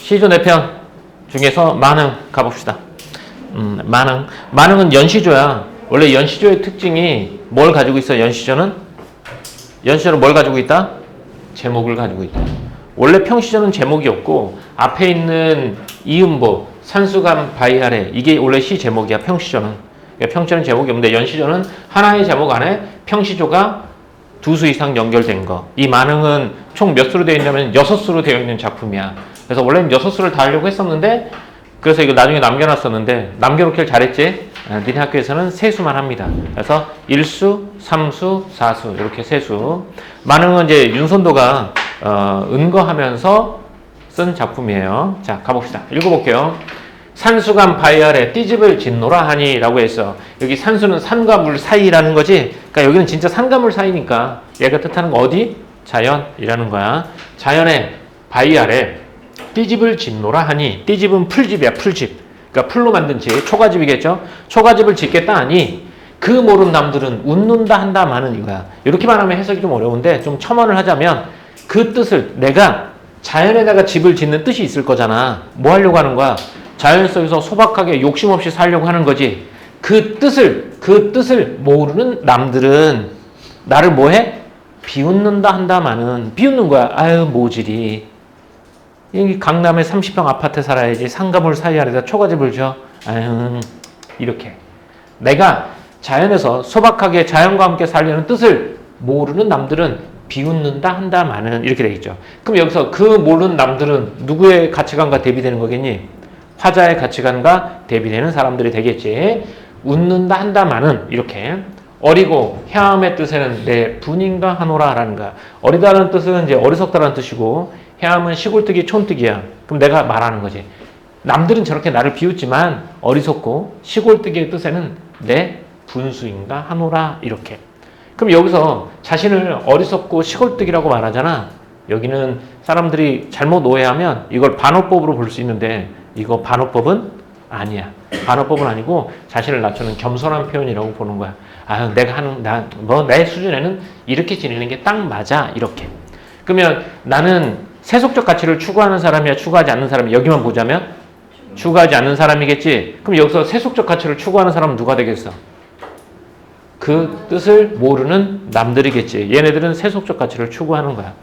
시조 네 편 중에서 만흥 가봅시다. 만흥은 연시조야. 원래 연시조의 특징이 뭘 가지고 있어? 연시조는 뭘 가지고 있다? 제목을 가지고 있다. 원래 평시조는 제목이 없고 앞에 있는 이음보, 산수감, 바이아래 이게 원래 시 제목이야. 평시조는. 그러니까 평시조는 제목이 없는데 연시조는 하나의 제목 안에 평시조가 두 수 이상 연결된 거. 이 만흥은 총 몇 수로 되어 있냐면 6수로 되어 있는 작품이야. 그래서 원래는 6수를 다 하려고 했었는데 그래서 이거 나중에 남겨놨었는데 남겨놓길 잘했지? 니네 학교에서는 3수만 합니다. 그래서 1수, 3수, 4수 이렇게 3수. 만흥은 이제 윤선도가 은거하면서 쓴 작품이에요. 자, 가봅시다. 읽어볼게요. 산수감 바이아래 띠집을 짓노라 하니 라고 했어. 여기 산수는 산과 물 사이라는 거지. 그러니까 여기는 진짜 산과 물 사이니까 얘가 뜻하는 거 어디? 자연이라는 거야. 자연의 바이아래 띠집을 짓노라 하니, 띠집은 풀집이야. 풀집. 그러니까 풀로 만든 집, 초가집이겠죠. 초가집을 짓겠다 하니 그 모르는 남들은 웃는다 한다 마는 이거야. 이렇게만 하면 해석이 좀 어려운데 좀 첨언을 하자면 그 뜻을, 내가 자연에다가 집을 짓는 뜻이 있을 거잖아. 뭐 하려고 하는 거야? 자연 속에서 소박하게 욕심 없이 살려고 하는 거지. 그 뜻을 모르는 남들은 나를 뭐해? 비웃는다 한다마는, 비웃는 거야. 아유 모질이. 여기 강남에 30평 아파트 살아야지 상가물 사이 아래다 초가집을 줘. 아유 이렇게. 내가 자연에서 소박하게 자연과 함께 살려는 뜻을 모르는 남들은 비웃는다 한다마는 이렇게 되겠죠. 그럼 여기서 그 모르는 남들은 누구의 가치관과 대비되는 거겠니? 화자의 가치관과 대비되는 사람들이 되겠지. 웃는다 한다마는 이렇게. 어리고 해함의 뜻에는 내 분인가 하노라 라는 거야. 어리다라는 뜻은 이제 어리석다라는 뜻이고, 해함은 시골뜨기 촌뜨기야. 그럼 내가 말하는 거지. 남들은 저렇게 나를 비웃지만 어리석고 시골뜨기의 뜻에는 내 분수인가 하노라 이렇게. 그럼 여기서 자신을 어리석고 시골뜨기라고 말하잖아. 여기는 사람들이 잘못 오해하면 이걸 반어법으로 볼 수 있는데 이거 반어법은 아니야. 반어법은 아니고 자신을 낮추는 겸손한 표현이라고 보는 거야. 아, 내가 하는, 내 수준에는 이렇게 지내는 게 딱 맞아. 이렇게. 그러면 나는 세속적 가치를 추구하는 사람이야, 추구하지 않는 사람이야? 여기만 보자면 추구하지 않는 사람이겠지. 그럼 여기서 세속적 가치를 추구하는 사람은 누가 되겠어? 그 뜻을 모르는 남들이겠지. 얘네들은 세속적 가치를 추구하는 거야.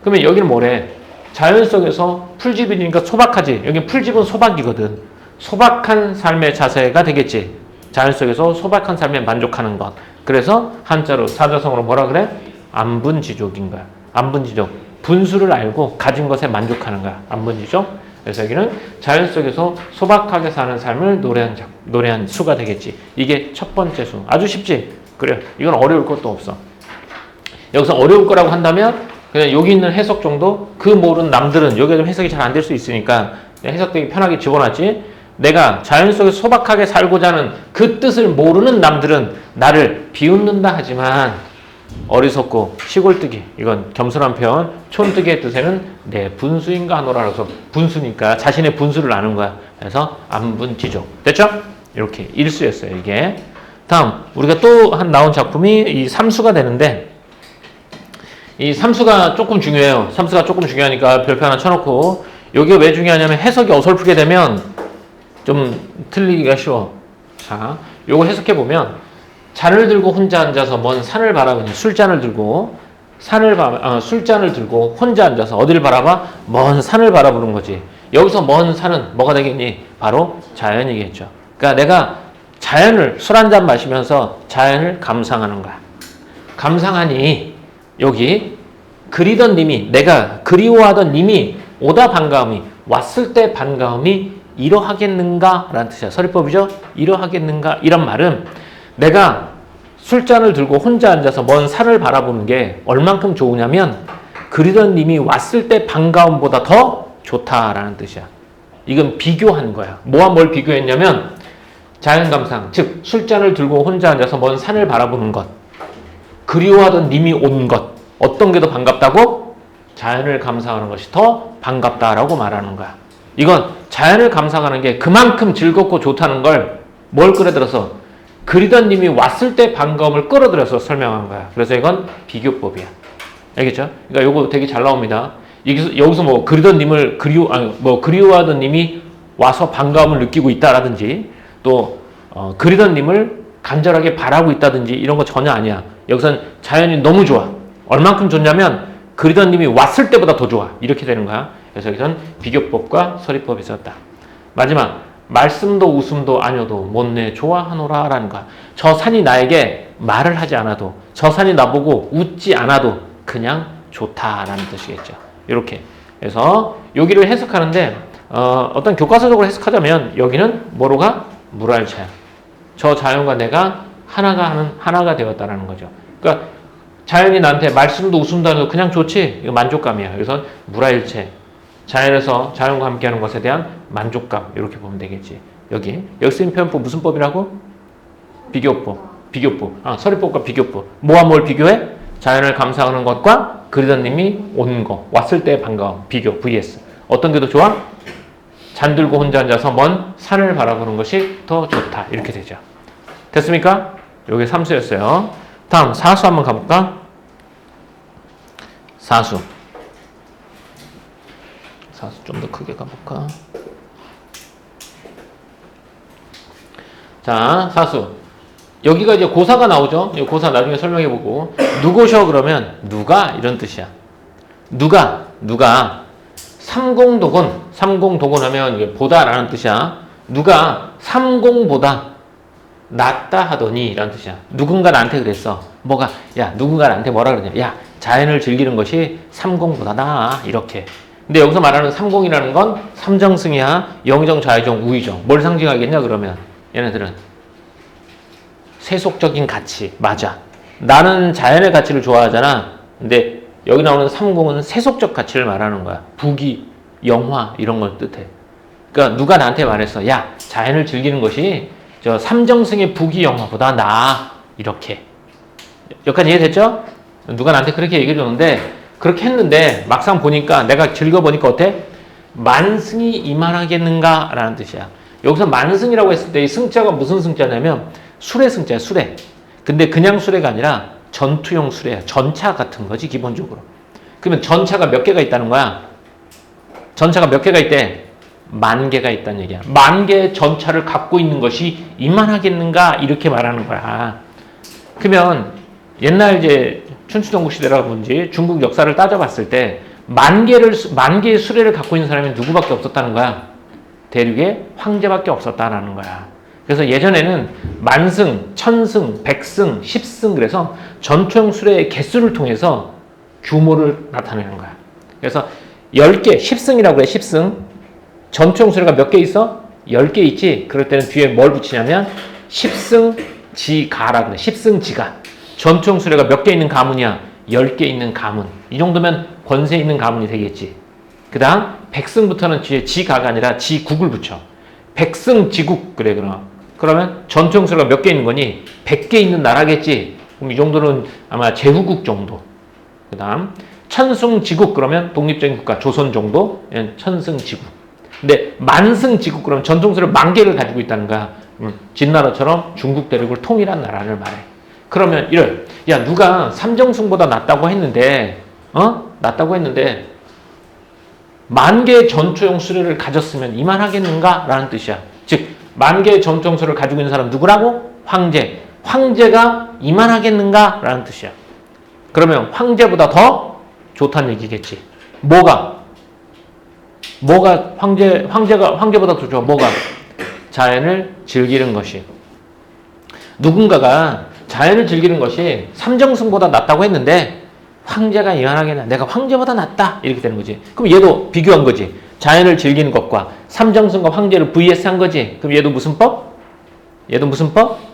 그러면 여기는 뭐래? 자연 속에서 풀집이니까 소박하지. 여기 풀집은 소박이거든. 소박한 삶의 자세가 되겠지. 자연 속에서 소박한 삶에 만족하는 것. 그래서 한자로 사자성어로 뭐라 그래? 안분지족인 거야. 안분지족. 분수를 알고 가진 것에 만족하는 거야. 안분지족. 그래서 여기는 자연 속에서 소박하게 사는 삶을 노래한 수가 되겠지. 이게 첫 번째 수. 아주 쉽지? 그래. 이건 어려울 것도 없어. 여기서 어려울 거라고 한다면 그냥 여기 있는 해석 정도, 그 모르는 남들은 여기가 좀 해석이 잘 안 될 수 있으니까 해석되기 편하게 집어놨지. 내가 자연 속에서 소박하게 살고자 하는 그 뜻을 모르는 남들은 나를 비웃는다 하지만 어리석고 시골뜨기, 이건 겸손한 표현, 촌뜨기의 뜻에는 내 분수인가 하노라. 그래서 분수니까 자신의 분수를 아는 거야. 그래서 안분지족. 됐죠? 이렇게 일수였어요, 이게. 다음 우리가 또 한 나온 작품이 이 삼수가 되는데, 이 삼수가 조금 중요해요. 삼수가 조금 중요하니까 별표 하나 쳐놓고, 여기가 왜 중요하냐면 해석이 어설프게 되면 좀 틀리기가 쉬워. 자, 요거 해석해보면 잔을 들고 혼자 앉아서 먼 산을 바라보니, 술잔을 들고 술잔을 들고 혼자 앉아서 어디를 바라봐? 먼 산을 바라보는 거지. 여기서 먼 산은 뭐가 되겠니? 바로 자연이겠죠. 그러니까 내가 자연을, 술 한잔 마시면서 자연을 감상하는 거야. 감상하니 여기 그리던 님이, 내가 그리워하던 님이 오다 반가움이, 왔을 때 반가움이 이러하겠는가 라는 뜻이야. 서리법이죠. 이러하겠는가 이런 말은 내가 술잔을 들고 혼자 앉아서 먼 산을 바라보는 게 얼만큼 좋으냐면 그리던 님이 왔을 때 반가움보다 더 좋다라는 뜻이야. 이건 비교한 거야. 뭐와 뭘 비교했냐면 자연 감상, 즉 술잔을 들고 혼자 앉아서 먼 산을 바라보는 것, 그리워하던 님이 온 것, 어떤 게 더 반갑다고? 자연을 감상하는 것이 더 반갑다라고 말하는 거야. 이건 자연을 감상하는 게 그만큼 즐겁고 좋다는 걸 뭘 끌어들여서? 그리던 님이 왔을 때 반가움을 끌어들여서 설명한 거야. 그래서 이건 비교법이야. 알겠죠? 그러니까 이거 되게 잘 나옵니다. 여기서 뭐 그리던 님을 그리워하던 님이 와서 반가움을 느끼고 있다라든지 또 그리던 님을 간절하게 바라고 있다든지 이런 거 전혀 아니야. 여기서는 자연이 너무 좋아. 얼만큼 좋냐면 그리던 님이 왔을 때보다 더 좋아. 이렇게 되는 거야. 그래서 여기서는 비교법과 서리법이 썼다. 마지막 말씀도 웃음도 아니어도 못내 좋아하노라 라는 거야. 저 산이 나에게 말을 하지 않아도 저 산이 나보고 웃지 않아도 그냥 좋다라는 뜻이겠죠. 이렇게 그래서 여기를 해석하는데 어떤 교과서적으로 해석하자면 여기는 뭐로 가? 물알차야. 저 자연과 내가 하나가 되었다라는 거죠. 그러니까 자연이 나한테 말씀도 웃음도 안 해도 그냥 좋지. 이거 만족감이야. 그래서 물화일체. 자연에서 자연과 함께하는 것에 대한 만족감 이렇게 보면 되겠지. 여기 쓰인 표현법 무슨 법이라고? 비교법. 서리법과 비교법. 뭐와 뭘 비교해? 자연을 감상하는 것과 그리던 님이 온 거, 왔을 때의 반가움, 비교, vs. 어떤 게 더 좋아? 잠들고 혼자 앉아서 먼 산을 바라보는 것이 더 좋다. 이렇게 되죠. 됐습니까? 요게 삼수였어요. 다음 사수 한번 가볼까? 사수 좀 더 크게 가볼까? 자, 사수. 여기가 이제 고사가 나오죠? 고사 나중에 설명해보고. 누구셔? 그러면 누가? 이런 뜻이야. 누가 삼공도건 하면 이게 보다라는 뜻이야. 누가 삼공보다 낫다 하더니 라는 뜻이야. 누군가 나한테 그랬어. 뭐가? 야, 누군가 나한테 뭐라 그러냐? 야, 자연을 즐기는 것이 삼공보다 나아. 이렇게. 근데 여기서 말하는 삼공이라는 건 삼정승이야, 영의정, 좌의정, 우의정. 뭘 상징하겠냐 그러면 얘네들은 세속적인 가치. 맞아. 나는 자연의 가치를 좋아하잖아. 근데 여기 나오는 삼공은 세속적 가치를 말하는 거야. 부귀, 영화 이런 걸 뜻해. 그러니까 누가 나한테 말했어. 야, 자연을 즐기는 것이 저 삼정승의 부귀, 영화보다 나아. 이렇게. 여기까지 이해됐죠? 누가 나한테 그렇게 얘기해 줬는데 그렇게 했는데 막상 보니까 내가 즐겨보니까 어때? 만승이 이만하겠는가? 라는 뜻이야. 여기서 만승이라고 했을 때 이 승자가 무슨 승자냐면 수레 승자야, 수레. 근데 그냥 수레가 아니라 전투용 수레야. 전차 같은 거지, 기본적으로. 그러면 전차가 몇 개가 있다는 거야? 전차가 몇 개가 있대? 10,000개가 있다는 얘기야. 10,000개의 전차를 갖고 있는 것이 이만하겠는가? 이렇게 말하는 거야. 그러면 옛날 이제 춘추전국 시대라든지 중국 역사를 따져봤을 때 10,000개의 수레를 갖고 있는 사람이 누구밖에 없었다는 거야? 대륙에 황제밖에 없었다는 거야. 그래서 예전에는 만승, 천승, 백승, 십승 그래서 전투용 수레의 개수를 통해서 규모를 나타내는 거야. 그래서 10개, 십승이라고 해, 십승. 전투용 수레가 몇 개 있어? 10개 있지? 그럴 때는 뒤에 뭘 붙이냐면 십승지가라 그래. 십승지가. 전투용 수레가 몇 개 있는 가문이야? 10개 있는 가문. 이 정도면 권세 있는 가문이 되겠지. 그 다음 백승부터는 뒤에 지가가 아니라 지국을 붙여. 백승지국 그래. 그러면 전투용 수레가 몇 개 있는 거니? 100개 있는 나라겠지. 그럼 이 정도는 아마 제후국 정도. 그 다음 천승지국 그러면 독립적인 국가 조선 정도. 천승지국. 근데 만승지국 그러면 전투용 수레 10,000개를 가지고 있다는 거야. 진나라처럼 중국 대륙을 통일한 나라를 말해. 그러면 이럴, 야, 누가 삼정승보다 낫다고 했는데 10,000개의 전투용 수레를 가졌으면 이만하겠는가? 라는 뜻이야. 즉 10,000개의 전투용 수레를 가지고 있는 사람 누구라고? 황제. 황제가 이만하겠는가? 라는 뜻이야. 그러면 황제보다 더 좋다는 얘기겠지. 뭐가 황제보다 더 좋아? 뭐가? 자연을 즐기는 것이. 누군가가 자연을 즐기는 것이 삼정승보다 낫다고 했는데 황제가 이만하겠나? 내가 황제보다 낫다. 이렇게 되는 거지. 그럼 얘도 비교한 거지. 자연을 즐기는 것과 삼정승과 황제를 vs 한 거지. 그럼 얘도 무슨 법?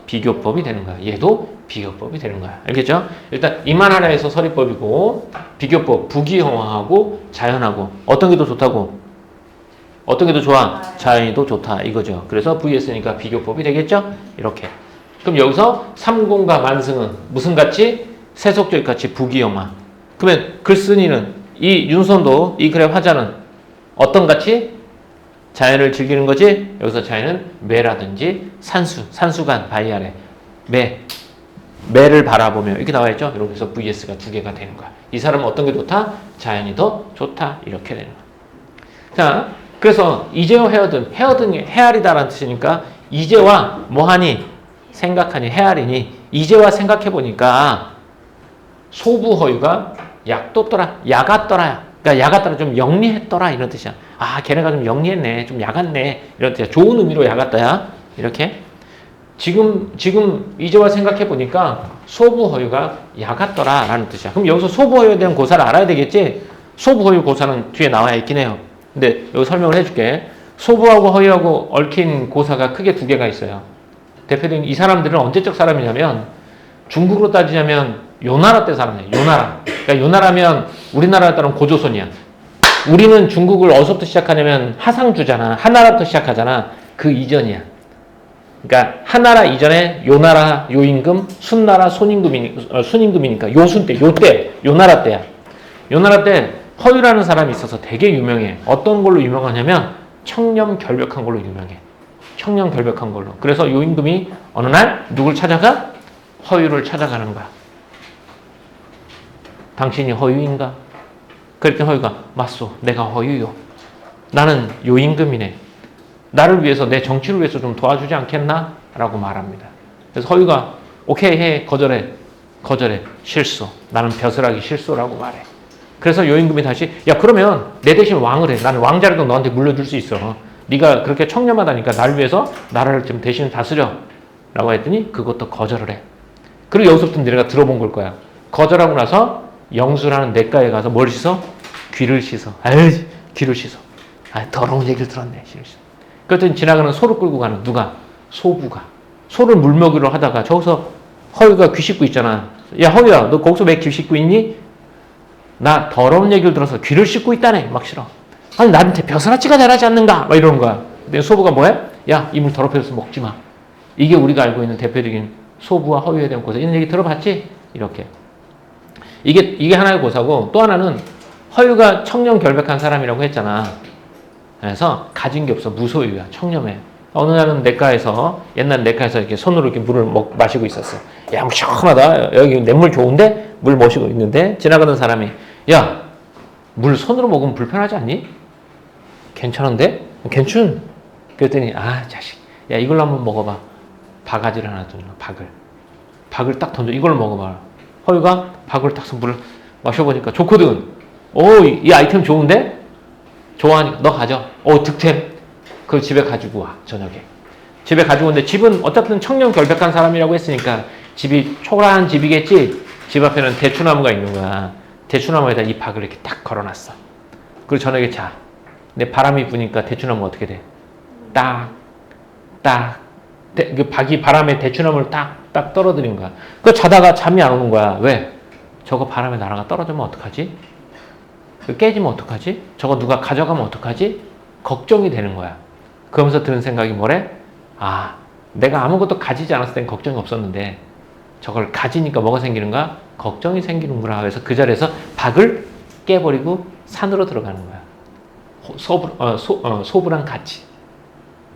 비교법이 되는 거야. 얘도 비교법이 되는 거야. 알겠죠? 일단 이만하라에서 서리법이고 비교법, 부귀영화하고 자연하고 어떤 게 더 좋다고? 어떤 게 더 좋아? 자연이 더 좋다. 이거죠. 그래서 vs니까 비교법이 되겠죠? 이렇게. 그럼 여기서 삼공과 만승은 무슨 가치? 세속적 가치, 부귀영화. 그러면 글쓴이는 이 윤선도 이 글의 화자는 어떤 가치? 자연을 즐기는 거지. 여기서 자연은 매라든지 산수간 바위 아래 매. 매를 바라보며 이렇게 나와 있죠. 이렇게 해서 VS가 두 개가 되는 거야. 이 사람은 어떤 게 좋다? 자연이 더 좋다. 이렇게 되는 거야. 자, 그래서 이제와 헤어든, 헤어든이 헤아리다라는 뜻이니까 이제와 뭐하니? 생각하니 헤아리니 이제와 생각해보니까 소부허유가 약도더라, 야갔더라. 그러니까 야갔더라, 좀 영리했더라 이런 뜻이야. 아, 걔네가 좀 영리했네, 좀 야갔네 이런 뜻이야. 좋은 의미로 야갔다야. 이렇게. 지금 이제와 생각해보니까 소부허유가 야갔더라 라는 뜻이야. 그럼 여기서 소부허유에 대한 고사를 알아야 되겠지? 소부허유 고사는 뒤에 나와 있긴 해요. 근데 여기 설명을 해줄게. 소부하고 허유하고 얽힌 고사가 크게 두 개가 있어요. 대표적인 이 사람들은 언제적 사람이냐면 중국으로 따지자면 요나라 때 사람이에요. 요나라. 그러니까 요나라면 우리나라에 따르면 고조선이야. 우리는 중국을 어디서부터 시작하냐면 하상주잖아. 하나라부터 시작하잖아. 그 이전이야. 그러니까 하나라 이전에 요나라, 요임금, 순나라, 순임금이니까 요순 때, 요나라 때야. 요나라 때 허유라는 사람이 있어서 되게 유명해. 어떤 걸로 유명하냐면 청렴결백한 걸로 유명해. 청렴결백한 걸로. 그래서 요임금이 어느 날 누굴 찾아가? 허유를 찾아가는 거야. 당신이 허유인가? 그랬더니 허유가 맞소. 내가 허유요. 나는 요임금이네. 나를 위해서 내 정치를 위해서 좀 도와주지 않겠나? 라고 말합니다. 그래서 허유가 오케이 해. 거절해. 실수. 나는 벼슬하기 실수라고 말해. 그래서 요임금이 다시 야 그러면 내 대신 왕을 해. 나는 왕자를 너한테 물려줄 수 있어. 네가 그렇게 청렴하다니까 나를 위해서 나라를 좀 대신 다스려. 라고 했더니 그것도 거절을 해. 그리고 여기서부터 내가 들어본 걸 거야. 거절하고 나서 영수라는 냇가에 가서 뭘 씻어? 귀를 씻어. 아유 귀를 씻어. 아 더러운 얘기를 들었네. 그랬더니 지나가는 소를 끌고 가는 누가? 소부가. 소를 물먹이로 하다가 저기서 허유가 귀 씻고 있잖아. 야 허유야 너 거기서 왜 귀 씻고 있니? 나 더러운 얘기를 들어서 귀를 씻고 있다네. 막 싫어. 아니 나한테 벼슬아치가 잘하지 않는가? 막 이러는 거야. 근데 소부가 뭐해? 야 이물 더럽혀서 먹지 마. 이게 우리가 알고 있는 대표적인 소부와 허유에 대한 고사. 이런 얘기 들어봤지? 이렇게. 이게 하나의 고사고 또 하나는 허유가 청렴결백한 사람이라고 했잖아. 그래서 가진 게 없어. 무소유야. 청렴해. 어느 날은 옛날 냇가에서 이렇게 손으로 이렇게 물을 마시고 있었어. 야, 시원하다. 여기 냇물 좋은데? 물 마시고 있는데 지나가는 사람이 야, 물 손으로 먹으면 불편하지 않니? 괜찮은데? 괜찮. 그랬더니 아, 자식. 야, 이걸로 한번 먹어봐. 바가지를 하나 던져. 박을 딱 던져. 이걸 먹어봐. 허유가 박을 딱 물을 마셔보니까 좋거든. 오, 이 아이템 좋은데? 좋아하니까 너 가져. 오, 득템. 그걸 집에 가지고 와. 저녁에. 집에 가지고 오는데 집은 어쨌든 청렴결백한 사람이라고 했으니까 집이 초라한 집이겠지. 집 앞에는 대추나무가 있는 거야. 대추나무에다 이 박을 이렇게 딱 걸어놨어. 그리고 저녁에 자. 근데 바람이 부니까 대추나무 어떻게 돼? 그 박이 바람에 대추나무를 딱 떨어뜨린 거야. 그 자다가 잠이 안 오는 거야. 왜? 저거 바람에 날아가 떨어지면 어떡하지? 깨지면 어떡하지? 저거 누가 가져가면 어떡하지? 걱정이 되는 거야. 그러면서 드는 생각이 뭐래? 아, 내가 아무것도 가지지 않았을 땐 걱정이 없었는데 저걸 가지니까 뭐가 생기는가? 걱정이 생기는구나. 그래서 그 자리에서 박을 깨버리고 산으로 들어가는 거야. 소부랑 같이.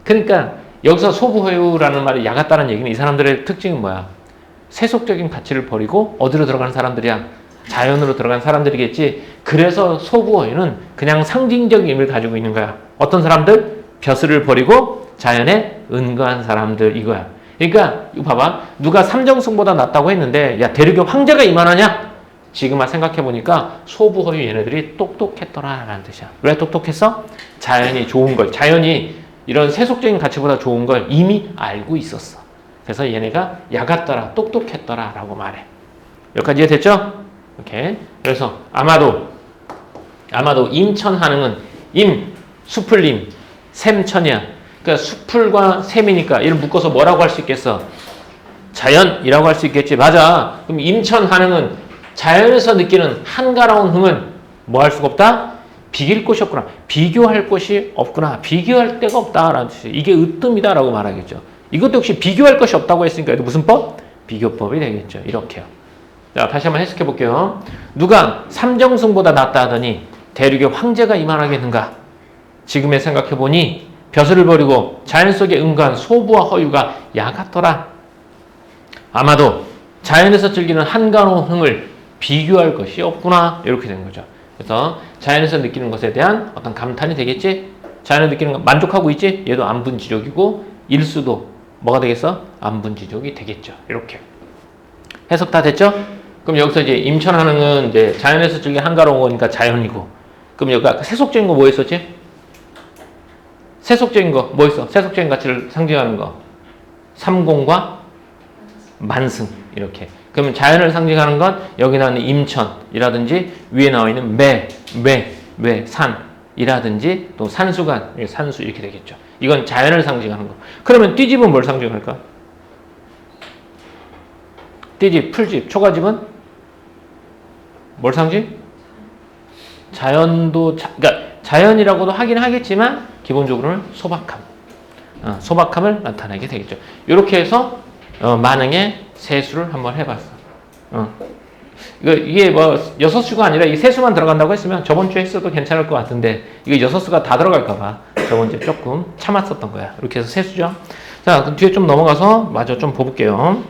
그러니까 여기서 소부허유라는 말이 야같다는 얘기는 이 사람들의 특징은 뭐야? 세속적인 가치를 버리고 어디로 들어가는 사람들이야? 자연으로 들어간 사람들이겠지. 그래서 소부허유는 그냥 상징적인 의미를 가지고 있는 거야. 어떤 사람들? 벼슬을 버리고 자연에 은거한 사람들 이거야. 그러니까 이거 봐봐. 누가 삼정승보다 낫다고 했는데 야 대륙에 황제가 이만하냐? 지금만 생각해보니까 소부허유 얘네들이 똑똑했더라라는 뜻이야. 왜 똑똑했어? 자연이 좋은 걸, 자연이 이런 세속적인 가치보다 좋은 걸 이미 알고 있었어. 그래서 얘네가 야같더라, 똑똑했더라라고 말해. 여기까지 이해됐죠? 이렇게. 그래서 아마도 임천하능은 수풀림, 샘천이야. 그러니까 수풀과 샘이니까 이를 묶어서 뭐라고 할 수 있겠어? 자연이라고 할 수 있겠지. 맞아. 그럼 임천하능은 자연에서 느끼는 한가로운 흥은 뭐 할 수가 없다? 비길 곳이 없구나. 비교할 곳이 없구나. 비교할 데가 없다라는 뜻이에요. 이게 으뜸이다라고 말하겠죠. 이것도 역시 비교할 것이 없다고 했으니까 무슨 법? 비교법이 되겠죠. 이렇게요. 자, 다시 한번 해석해 볼게요. 누가 삼정승보다 낫다 하더니 대륙에 황제가 이만하겠는가? 지금에 생각해 보니 벼슬을 버리고 자연 속에 응거한 소부와 허유가 야같더라. 아마도 자연에서 즐기는 한가로움을 비교할 것이 없구나. 이렇게 되는 거죠. 그래서 자연에서 느끼는 것에 대한 어떤 감탄이 되겠지? 자연에 느끼는 것 만족하고 있지? 얘도 안분지족이고 일수도 뭐가 되겠어? 안분지족이 되겠죠. 이렇게. 해석 다 됐죠? 그럼 여기서 이제 임천하는 건 이제 자연에서 즐기는 한가로운 거니까 자연이고. 그럼 여기 아까 세속적인 거 뭐 있었지? 세속적인 거 뭐 있어? 세속적인 가치를 상징하는 거. 삼공과 만승 이렇게. 그러면 자연을 상징하는 건 여기 나오는 임천이라든지 위에 나와 있는 산이라든지 또 산수간, 산수 이렇게 되겠죠. 이건 자연을 상징하는 거. 그러면 띠집은 뭘 상징할까? 띠집, 풀집, 초가집은 뭘 상징? 자연도, 그러니까 자연이라고도 하긴 하겠지만 기본적으로는 소박함. 소박함을 나타내게 되겠죠. 이렇게 해서 만행의 세수를 한번 해봤어. 이게 뭐 6수가 아니라 이 세수만 들어간다고 했으면 저번 주에 했어도 괜찮을 것 같은데 이게 6수가 다 들어갈까봐 저번 주에 조금 참았었던 거야. 이렇게 해서 세수죠. 자, 그럼 뒤에 좀 넘어가서 마저 좀 볼게요.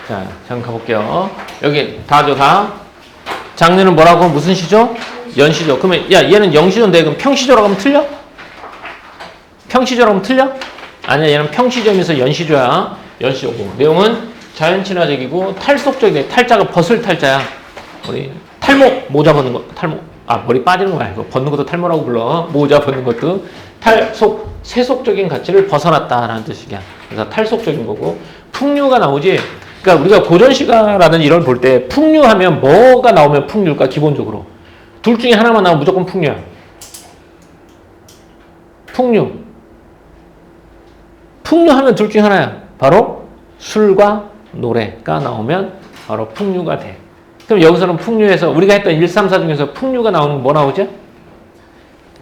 자, 잠깐 가볼게요. 여기 다죠, 다. 장르는 뭐라고? 무슨 시죠? 연시죠. 그러면 야, 얘는 영시조인데 그럼 평시조라고 하면 틀려? 평시조라고 하면 틀려? 아니야, 얘는 평시조면서 연시조야. 연시조고. 내용은 자연친화적이고 탈속적이네. 탈자가 벗을 탈자야. 우리 탈모, 모자 벗는 거, 탈모. 머리 빠지는 거 말고 벗는 것도 탈모라고 불러. 모자 벗는 것도 탈속, 세속적인 가치를 벗어났다라는 뜻이야. 그래서 탈속적인 거고. 풍류가 나오지. 그러니까 우리가 고전시가라든지 이런 볼 때 풍류하면 뭐가 나오면 풍류일까? 기본적으로 둘 중에 하나만 나오면 무조건 풍류야. 풍류하면 둘 중에 하나야. 바로 술과 노래가 나오면 바로 풍류가 돼. 그럼 여기서는 풍류에서 우리가 했던 1, 3, 4 중에서 풍류가 나오는 건 뭐 나오죠?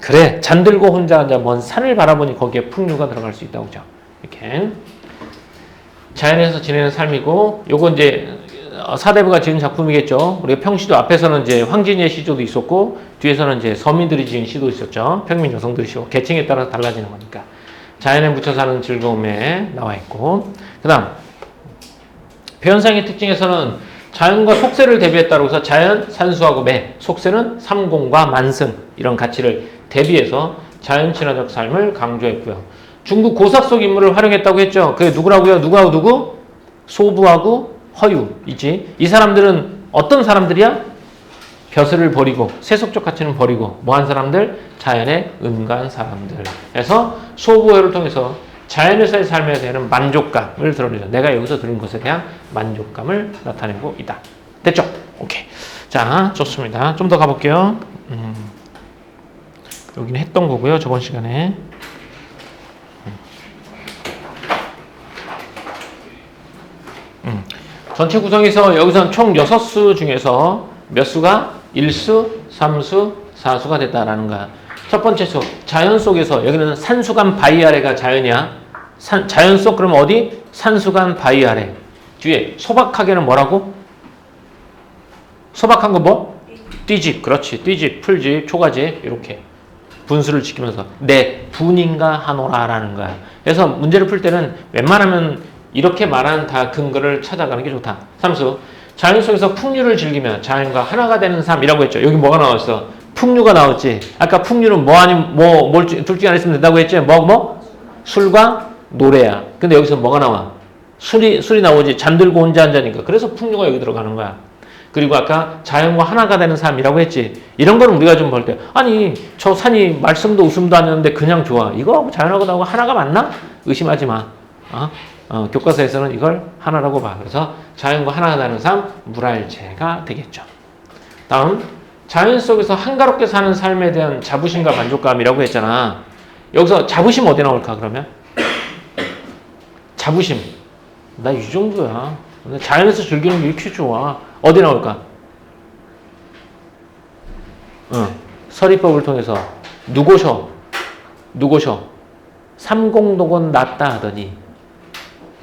그래, 잠들고 혼자 앉아 먼 산을 바라보니 거기에 풍류가 들어갈 수 있다고 하죠. 이렇게 자연에서 지내는 삶이고, 요거 이제 사대부가 지은 작품이겠죠. 우리가 평시도 앞에서는 이제 황진이의 시조도 있었고, 뒤에서는 이제 서민들이 지은 시도 있었죠. 평민 여성들이 시고, 계층에 따라서 달라지는 거니까. 자연에 묻혀 사는 즐거움에 나와 있고, 그 다음, 표현상의 특징에서는 자연과 속세를 대비했다고 해서 자연, 산수하고 매, 속세는 삼공과 만승, 이런 가치를 대비해서 자연 친화적 삶을 강조했고요. 중국 고삭 속 인물을 활용했다고 했죠. 그게 누구라고요? 누구하고 누구? 소부하고 허유이지. 이 사람들은 어떤 사람들이야? 벼슬을 버리고 세속적 가치는 버리고 뭐한 사람들? 자연에 은가한 사람들. 그래서 소부허유를 통해서 자연에서의 삶에 대한 만족감을 드러내죠. 내가 여기서 들은 것에 대한 만족감을 나타내고 있다. 됐죠? 오케이. 자, 좋습니다. 좀 더 가볼게요. 여기는 했던 거고요. 저번 시간에. 전체 구성에서 여기서는 총 6수 중에서 몇 수가 1수, 3수, 4수가 됐다라는 거야. 첫 번째 수, 자연 속에서 여기는 산수간 바위 아래가 자연이야. 자연 속 그러면 어디? 산수간 바위 아래. 뒤에 소박하게는 뭐라고? 소박한 거 뭐? 띠집. 그렇지. 띠집, 풀집, 초가집 이렇게 분수를 지키면서 내 분인가 하노라라는 거야. 그래서 문제를 풀 때는 웬만하면 이렇게 말하는 다 근거를 찾아가는 게 좋다. 3수. 자연 속에서 풍류를 즐기며 자연과 하나가 되는 삶이라고 했죠. 여기 뭐가 나왔어? 풍류가 나왔지. 아까 풍류는 뭐 아니면 둘 중에 하나 있으면 된다고 했지. 술과 노래야. 근데 여기서 뭐가 나와? 술이 나오지. 잠들고 혼자 앉으니까. 그래서 풍류가 여기 들어가는 거야. 그리고 아까 자연과 하나가 되는 삶이라고 했지. 이런 거는 우리가 좀 볼 때, 아니 저 산이 말씀도 웃음도 안 하는데 그냥 좋아. 이거 자연하고 나하고 하나가 맞나? 의심하지 마. 교과서에서는 이걸 하나라고 봐. 그래서 자연과 하나가 되는 삶, 물알체가 되겠죠. 다음, 자연 속에서 한가롭게 사는 삶에 대한 자부심과 만족감이라고 했잖아. 여기서 자부심 어디 나올까 그러면? 자부심. 나 이 정도야. 자연에서 즐기는 게 이렇게 좋아. 어디 나올까? 서리법을 통해서 누고셔. 삼공독은 낫다 하더니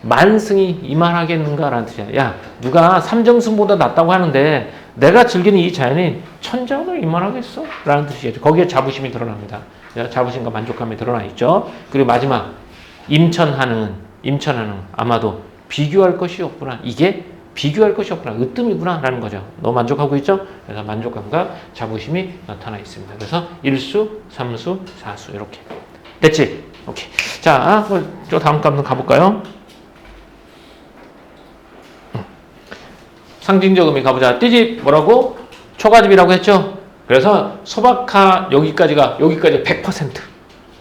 만승이 이만하겠는가라는 뜻이야. 야, 누가 삼정승보다 낫다고 하는데 내가 즐기는 이 자연이 천정을 이만하겠어? 라는 뜻이겠죠. 거기에 자부심이 드러납니다. 자부심과 만족감이 드러나 있죠. 그리고 마지막 임천하는 임천하는 아마도 비교할 것이 없구나. 이게 비교할 것이 없구나. 으뜸이구나. 라는 거죠. 너 만족하고 있죠? 그래서 만족감과 자부심이 나타나 있습니다. 그래서 1수, 3수, 4수 이렇게. 됐지? 오케이. 자, 저 다음 값은 가볼까요? 상징적 의미 가보자. 띠집 뭐라고? 초가집이라고 했죠? 그래서 소박하 여기까지 100%.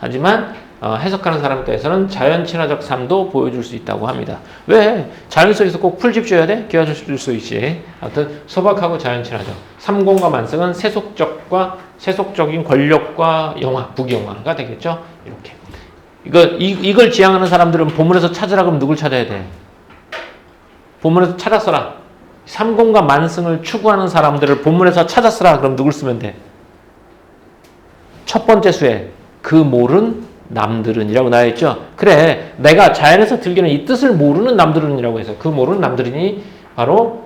하지만 해석하는 사람 때에서는 자연 친화적 삶도 보여줄 수 있다고 합니다. 왜? 자연 속에서 꼭 풀집 줘야 돼? 기와줄 수 있지. 아무튼 소박하고 자연 친화적. 삼공과 만성은 세속적인 권력과 영화, 부귀영화가 되겠죠. 이렇게. 이걸 지향하는 사람들은 본문에서 찾으라 그러면 누굴 찾아야 돼? 본문에서 찾았어라. 삼공과 만성을 추구하는 사람들을 본문에서 찾았으라 그럼 누굴 쓰면 돼? 첫 번째 수에 그 모른 남들은 이라고 나와있죠. 그래, 내가 자연에서 들기는 이 뜻을 모르는 남들은 이라고 해서 그 모르는 남들이니 바로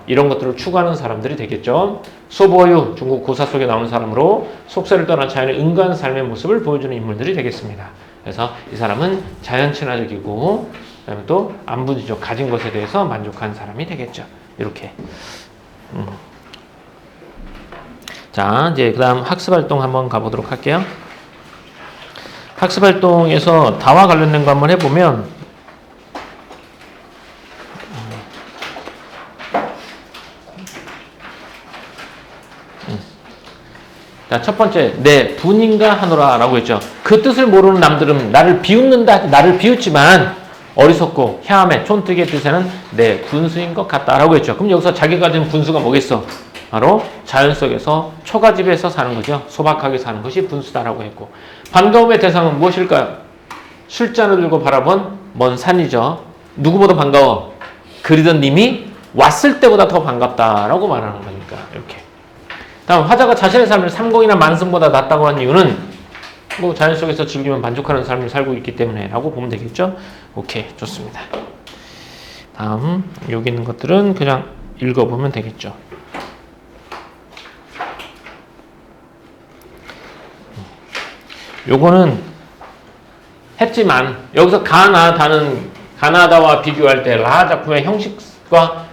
이런 것들을 추구하는 사람들이 되겠죠. 소보유, 중국 고사 속에 나오는 사람으로 속세를 떠난 자연의 은가한 삶의 모습을 보여주는 인물들이 되겠습니다. 그래서 이 사람은 자연 친화적이고 그다음에 또 안분지적 가진 것에 대해서 만족한 사람이 되겠죠. 이렇게. 자, 이제 그 다음 학습활동 한번 가보도록 할게요. 학습활동에서 다와 관련된 거 한번 해보면, 자, 첫 번째, 내 분인가 하노라 라고 했죠. 그 뜻을 모르는 남들은 나를 비웃는다, 나를 비웃지만 어리석고 혐함의 촌뜨기의 뜻에는 내 군수인 것 같다라고 했죠. 그럼 여기서 자기가 가진 군수가 뭐겠어? 바로 자연 속에서 초가집에서 사는 거죠. 소박하게 사는 것이 분수다라고 했고, 반가움의 대상은 무엇일까요? 술잔을 들고 바라본 먼 산이죠. 누구보다 반가워? 그리던 님이 왔을 때보다 더 반갑다라고 말하는 거니까. 이렇게. 다음, 화자가 자신의 삶을 삼공이나 만성보다 낫다고 한 이유는 뭐 자연 속에서 즐기면 만족하는 삶을 살고 있기 때문에 라고 보면 되겠죠. 오케이, 좋습니다. 다음 여기 있는 것들은 그냥 읽어보면 되겠죠. 요거는 했지만 여기서 가나다와 비교할 때 라 작품의 형식과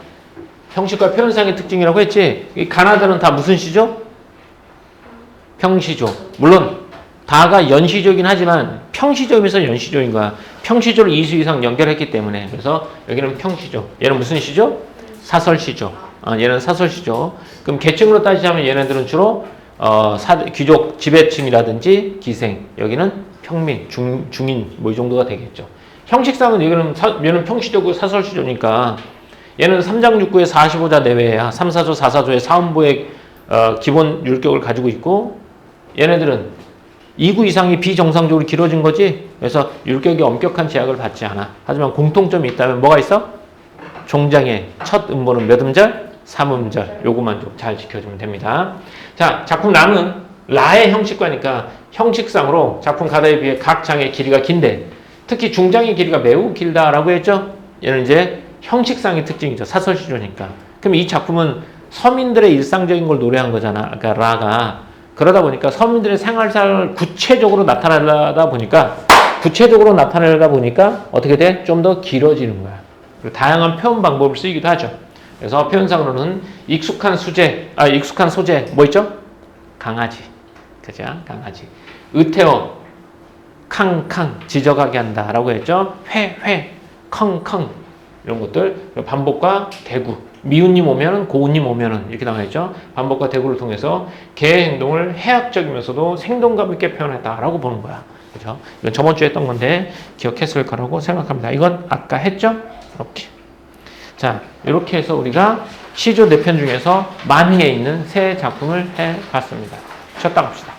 표현상의 특징이라고 했지. 이 가나다는 다 무슨 시죠? 평시조. 물론 다가 연시조이긴 하지만 평시조이면서 연시조인 거야. 평시조를 2수 이상 연결했기 때문에. 그래서 여기는 평시조. 얘는 무슨 시조? 사설시조. 얘는 사설시조. 그럼 계층으로 따지자면 얘네들은 주로 귀족 지배층이라든지 기생. 여기는 평민, 중인 뭐 이 정도가 되겠죠. 형식상은 얘는 평시조고 사설시조니까 얘는 3장 6구의 45자 내외야. 3사조, 4사조의 사음보의 기본 율격을 가지고 있고, 얘네들은 2구 이상이 비정상적으로 길어진 거지. 그래서 율격이 엄격한 제약을 받지 않아. 하지만 공통점이 있다면 뭐가 있어? 종장의 첫 음보는 몇 음절? 3음절. 요거만 좀 잘 지켜주면 됩니다. 자, 작품 라는 라의 형식과니까 형식상으로 작품 가다에 비해 각 장의 길이가 긴데, 특히 중장의 길이가 매우 길다라고 했죠. 얘는 이제 형식상의 특징이죠. 사설시조니까. 그럼 이 작품은 서민들의 일상적인 걸 노래한 거잖아. 그러니까 라가. 그러다 보니까 서민들의 생활상을 구체적으로 나타내다 보니까 어떻게 돼? 좀 더 길어지는 거야. 그리고 다양한 표현 방법을 쓰이기도 하죠. 그래서 표현상으로는 익숙한 소재 뭐 있죠? 강아지. 그죠? 강아지. 의태어 캉캉 지적하게 한다라고 했죠. 회 컹컹 이런 것들. 반복과 대구. 미운님 오면은 고운님 오면은 이렇게 나와 있죠. 반복과 대구를 통해서 개의 행동을 해학적이면서도 생동감 있게 표현했다라고 보는 거야. 그죠? 이건 저번 주에 했던 건데 기억했을 거라고 생각합니다. 이건 아까 했죠? 이렇게. 자, 이렇게 해서 우리가 시조 4편 중에서 만회에 있는 세 작품을 해봤습니다. 쉬었다 갑시다.